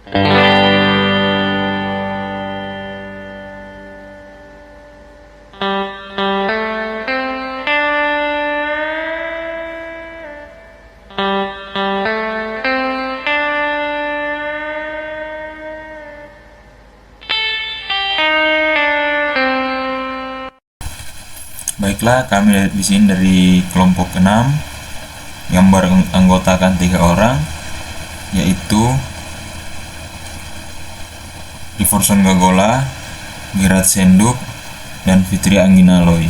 Baiklah, kami di sini dari kelompok 6 yang beranggotakan 3 orang, yaitu Riverson Gagola, Gerard Senduk, dan Fitri Angginaloy.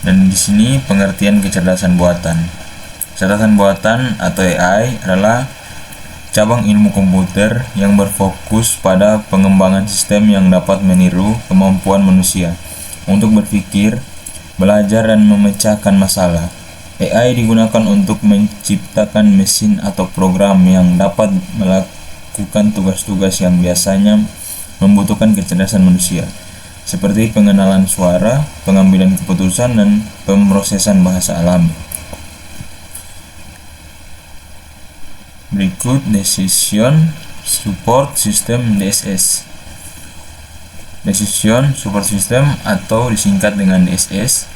Dan di sini pengertian kecerdasan buatan. Kecerdasan buatan atau AI adalah cabang ilmu komputer yang berfokus pada pengembangan sistem yang dapat meniru kemampuan manusia untuk berpikir, belajar, dan memecahkan masalah. AI digunakan untuk menciptakan mesin atau program yang dapat melakukan tugas-tugas yang biasanya membutuhkan kecerdasan manusia, seperti pengenalan suara, pengambilan keputusan, dan pemrosesan bahasa alami. Berikut Decision Support System (DSS). Decision Support System atau disingkat dengan DSS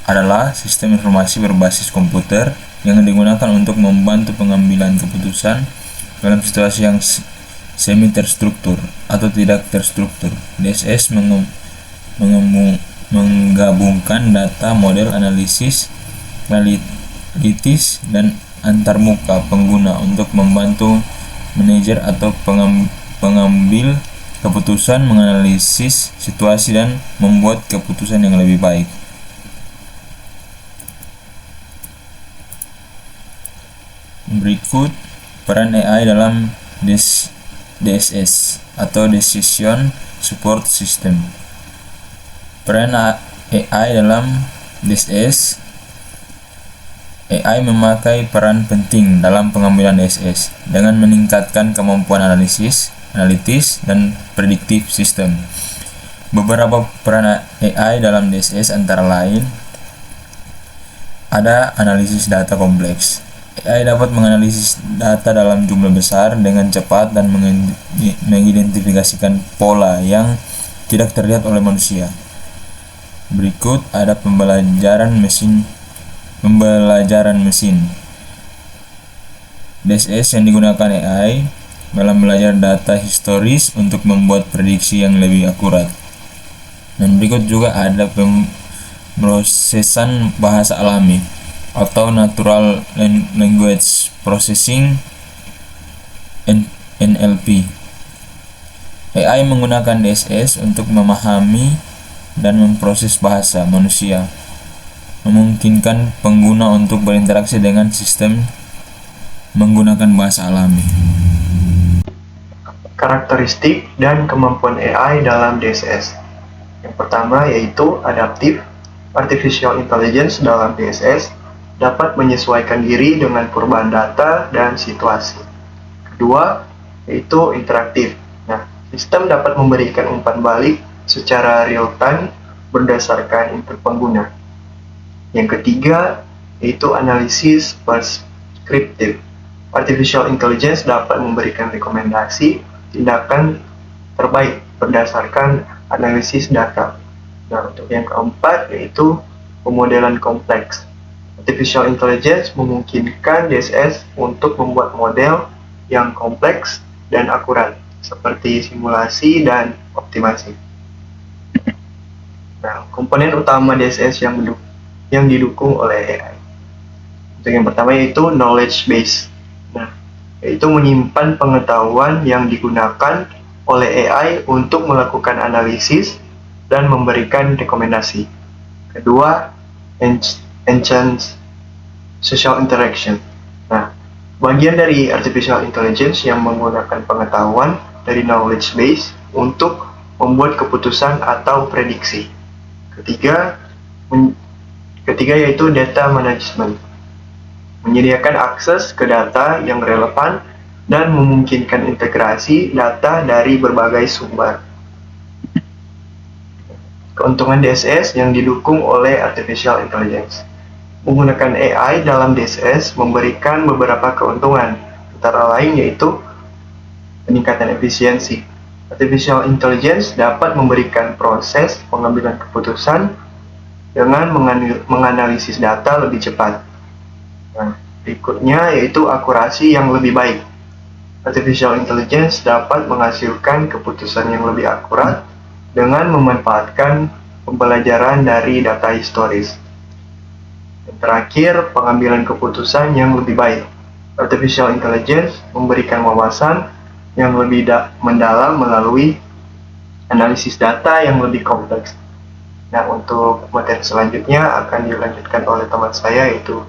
adalah sistem informasi berbasis komputer yang digunakan untuk membantu pengambilan keputusan dalam situasi yang semi terstruktur atau tidak terstruktur. DSS menggabungkan data model analisis analitis dan antarmuka pengguna untuk membantu manajer atau pengambil keputusan menganalisis situasi dan membuat keputusan yang lebih baik. Berikut peran AI dalam DSS atau Decision Support System. Peran AI dalam DSS. AI memakai peran penting dalam pengambilan DSS dengan meningkatkan kemampuan analitis, dan prediktif sistem. Beberapa peran AI dalam DSS antara lain ada analisis data kompleks. AI dapat menganalisis data dalam jumlah besar dengan cepat dan mengidentifikasikan pola yang tidak terlihat oleh manusia. Berikut ada pembelajaran mesin. DSS yang digunakan AI dalam belajar data historis untuk membuat prediksi yang lebih akurat. Dan berikut juga ada pemrosesan bahasa alami atau Natural Language Processing (NLP). AI menggunakan DSS untuk memahami dan memproses bahasa manusia, memungkinkan pengguna untuk berinteraksi dengan sistem menggunakan bahasa alami. Karakteristik dan kemampuan AI dalam DSS. Yang pertama yaitu adaptif. Artificial Intelligence dalam DSS dapat menyesuaikan diri dengan perubahan data dan situasi. Kedua yaitu interaktif. Sistem dapat memberikan umpan balik secara real-time berdasarkan input pengguna. Yang ketiga, yaitu analisis preskriptif. Artificial Intelligence dapat memberikan rekomendasi tindakan terbaik berdasarkan analisis data. Untuk yang keempat, yaitu pemodelan kompleks. Artificial Intelligence memungkinkan DSS untuk membuat model yang kompleks dan akurat, seperti simulasi dan optimasi. Komponen utama DSS yang didukung oleh AI. Untuk yang pertama yaitu knowledge base. Yaitu menyimpan pengetahuan yang digunakan oleh AI untuk melakukan analisis dan memberikan rekomendasi. Kedua, enhance social interaction. Bagian dari artificial intelligence yang menggunakan pengetahuan dari knowledge base untuk membuat keputusan atau prediksi. Ketiga yaitu data management. Menyediakan akses ke data yang relevan dan memungkinkan integrasi data dari berbagai sumber. Keuntungan DSS yang didukung oleh artificial intelligence. Menggunakan AI dalam DSS memberikan beberapa keuntungan, antara lain yaitu peningkatan efisiensi. Artificial Intelligence dapat memberikan proses pengambilan keputusan dengan menganalisis data lebih cepat. Nah, berikutnya yaitu akurasi yang lebih baik. Artificial Intelligence dapat menghasilkan keputusan yang lebih akurat dengan memanfaatkan pembelajaran dari data historis. Dan terakhir, pengambilan keputusan yang lebih baik. Artificial Intelligence memberikan wawasan yang lebih mendalam melalui analisis data yang lebih kompleks. Nah, untuk materi selanjutnya akan dilanjutkan oleh teman saya, yaitu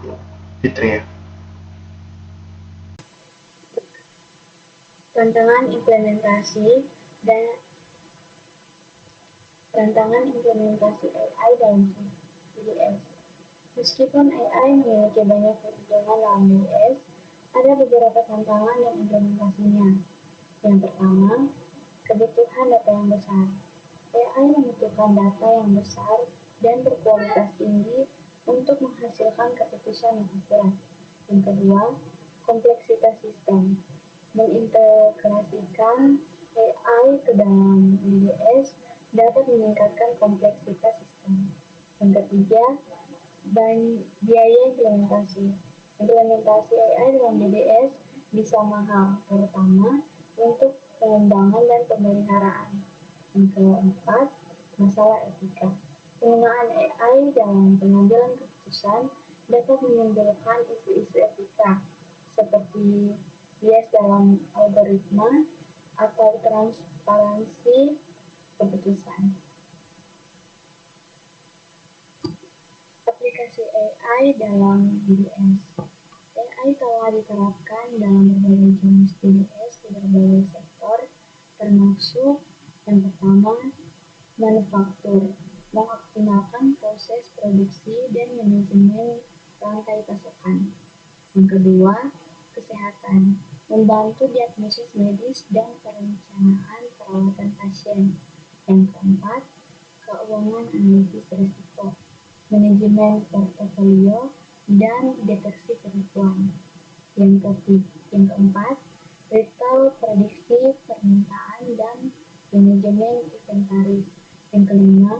Fitri. Tantangan implementasi AI dalam DDS. Meskipun AI memiliki banyak keuntungan dalam DDS, ada beberapa tantangan dalam implementasinya. Yang pertama, kebutuhan data yang besar. AI membutuhkan data yang besar dan berkualitas tinggi untuk menghasilkan keputusan yang akurat. Yang kedua, kompleksitas sistem. Mengintegrasikan AI ke dalam DDS dapat meningkatkan kompleksitas sistem. Yang ketiga, biaya implementasi. Implementasi AI dalam DDS bisa mahal, terutama untuk pengembangan dan pemeliharaan. Yang keempat, masalah etika. Penggunaan AI dalam pengambilan keputusan dapat menimbulkan isu-isu etika seperti bias dalam algoritma atau transparansi keputusan. Aplikasi AI dalam DDS. AI telah diterapkan dalam berbagai jenis DDS di berbagai sektor, termasuk yang pertama, manufaktur, mengoptimalkan proses produksi dan manajemen rantai pasokan. Yang kedua, kesehatan, membantu diagnosis medis dan perencanaan perawatan pasien. Yang keempat, keuangan analisis risiko, manajemen portofolio dan deteksi penipuan. Yang keempat, retail prediksi permintaan dan manajemen inventaris. Yang kelima,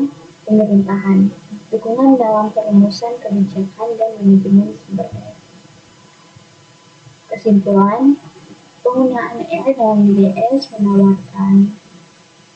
pemerintahan, dukungan dalam perumusan kebijakan dan manajemen sumber daya. Kesimpulan, penggunaan AI dalam DDS menawarkan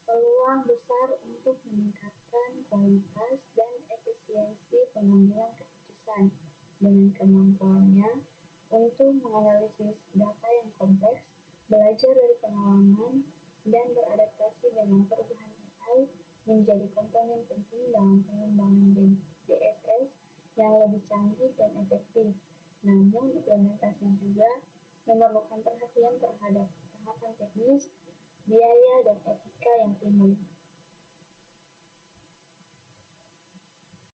peluang besar untuk meningkatkan kualitas dan efisiensi pengambilan keputusan dengan kemampuannya untuk menganalisis data yang kompleks, belajar dari pengalaman, dan beradaptasi dengan perubahan AI menjadi komponen penting dalam pengembangan DSS yang lebih canggih dan efektif. Namun, implementasi juga memerlukan perhatian terhadap tahapan teknis, biaya, dan etika yang timbul.